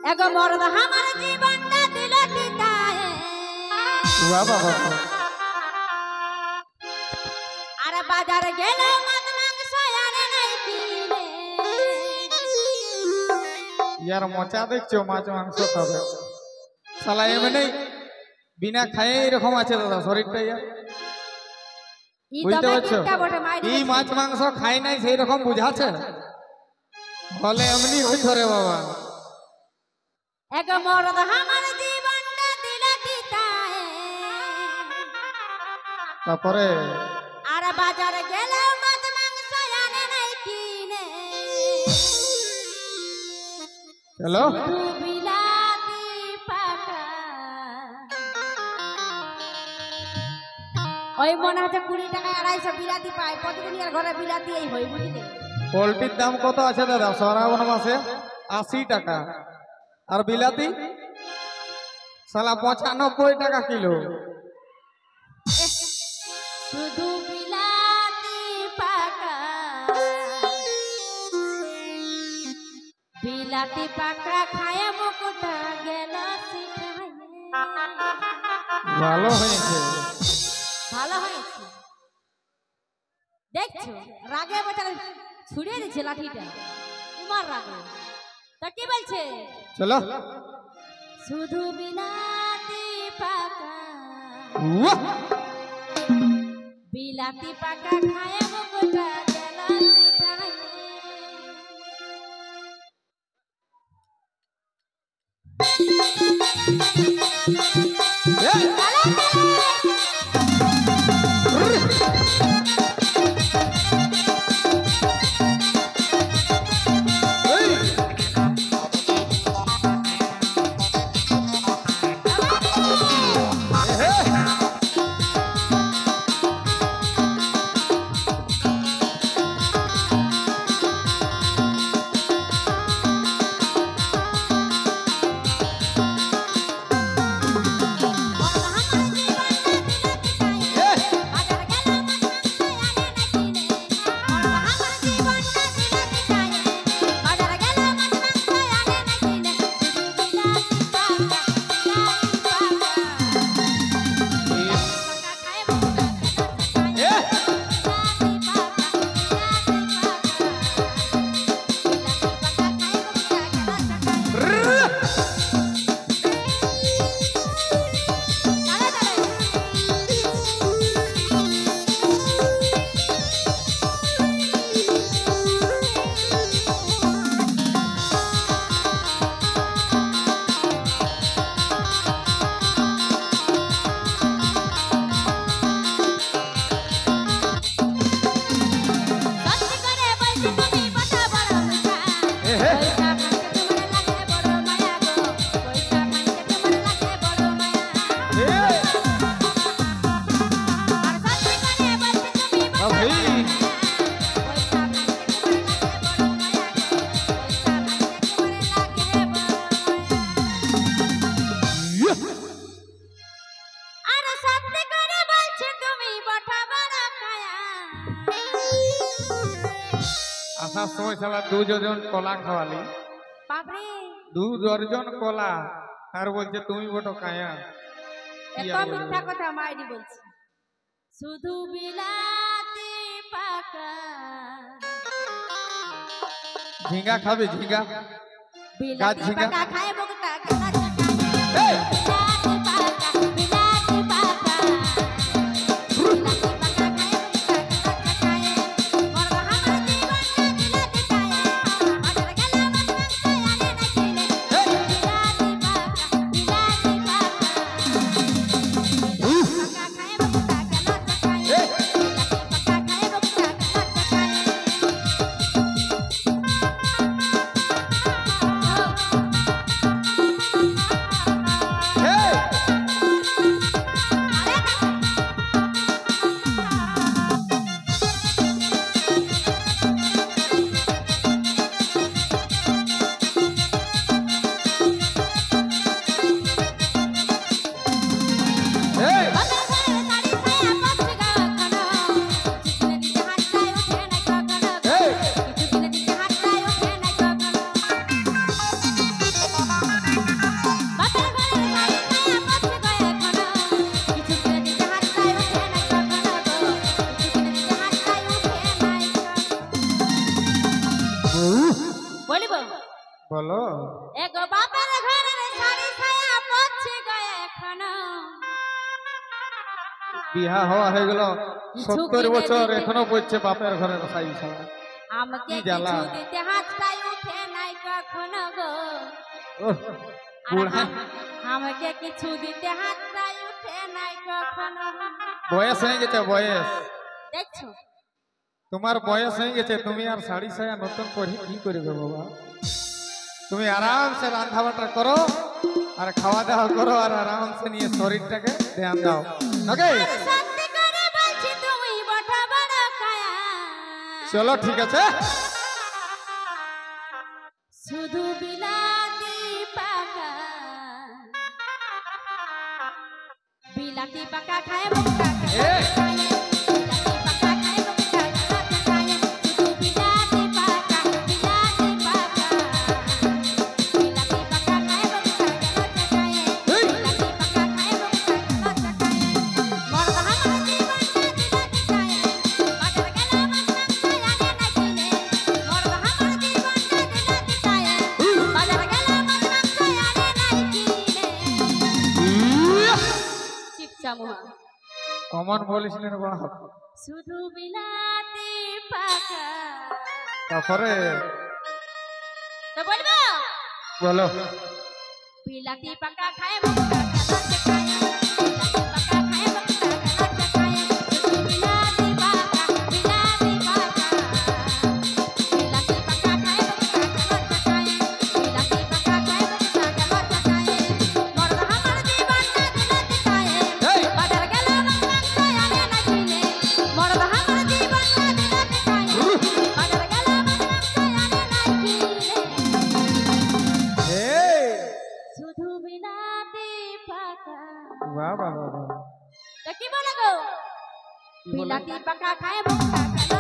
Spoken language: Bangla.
एगो मर्द हमार जीवन का दिल दिताए वाह बाबा अरे बाजार गेले मत मांग सोयारे नहीं पीले यार मोचा देखছো মাছ মাংস খাবে শালা এমনি বিনা খায়ে এরকম আছে দাদা শরীরটা ইয়ার বুঝতে পারছো এই মাছ মাংস খাই নাই সেই রকম বুঝাছে বলে এমনি হইছো রে বাবা एगो मर्द हमार जीवन का दिल दिताए তারপরে अरे बाजार गेले मत मांग सोयारे नहीं पीले চলো बिलाती पाका ওই মনে হচ্ছে 20 টাকা 250 বিলাতি পায় প্রতিদিন এর ঘরে বিলাতি এই হই বুঝলি পোলট্রির দাম কত আছে দাদা শ্রাবণ মাসে 80 টাকা আর বিলাতি শালা 95 টাকা কিলো শুধু বিলাতি পাকা খায় মুকুটা গেল শিখায় ভালো হয়েছে ভালো হয়েছে দেখছো রাগে বেচারা ছুড়ে দিচ্ছে লাঠিটা তোমার রাগে তা কি বলছে চলো শুধু বিলাতি পাকা বিলাতি পাকা খায় মুকুটা গেল শিখায় আসার সময় শালা 2 ডজন কলা খাওয়ালি বাপরে 2 ডজন কলা আর বলছে তুমি বটো কায়া এত মিথ্যা কথা মাইরি বলছি শুধু বিলাতি পাকা ঝিঙ্গা খাবে ঝিঙ্গা বিলাতি পাকা খায় বকটা গেলা এই এগো বাপের ঘরের শাড়ি ছায়া পড়ছে গায়ে এখনো বিহা হওয়া হয়ে গেল 70 বছর এখনো পড়ছে বাপের ঘরের শাড়ি ছায়া আমাকে কি জ্বালা। কিছু দিতে হাতটাই উঠে নাই কখনো গো ওহ, বুড়া আমাকে কিছু দিতে হাতটাই উঠে নাই কখনো বয়স হয়ে গেছে বয়স দেখছো তোমার বয়স হয়ে গেছে তুমি আর শাড়ি ছায়া নতুন পরে কি করবে বাবা তুমি আরামসে রান্না বান্না করো আর খাওয়া দাওয়া করো আর আরামসে নিয়ে শরীরটাকে ধ্যান দাও ওকে সত্যি করে বলছি তুমি বড় বড় কায়া চলো ঠিক আছে শুধু বিলাতি পাকা খায় মুক্তা এই! কমন বলিস না বাপ শুধু বিলাতি পাকা তারপরে তো বলবো বলো বিলাতি পাকা খায় মুক্তা খেলাতে খায় বিলাতি পাকা খায় মুক্তা খেলাতে খায় শুধু বিলাতি পাকা বিলাতি পাকা বিলাতি পাকা খায় মুক্তা খেলাতে খায় বিলাতি পাকা খায় মুক্তা খেলাতে খায় মরদ আমার জীবনটা দিলাতে খায় বাজার গেলাম মাংসায় আনে না কিনে মরদ আমার জীবনটা দিলাতে খায় বাজার গেলাম মাংসায় আনে না কিনে এই শুধু বিলাতি পাকা বাহ বাহ বাহ তা কি বলে গো কি বলে? বিলাতি পাকা খায় মুক্তা খেলা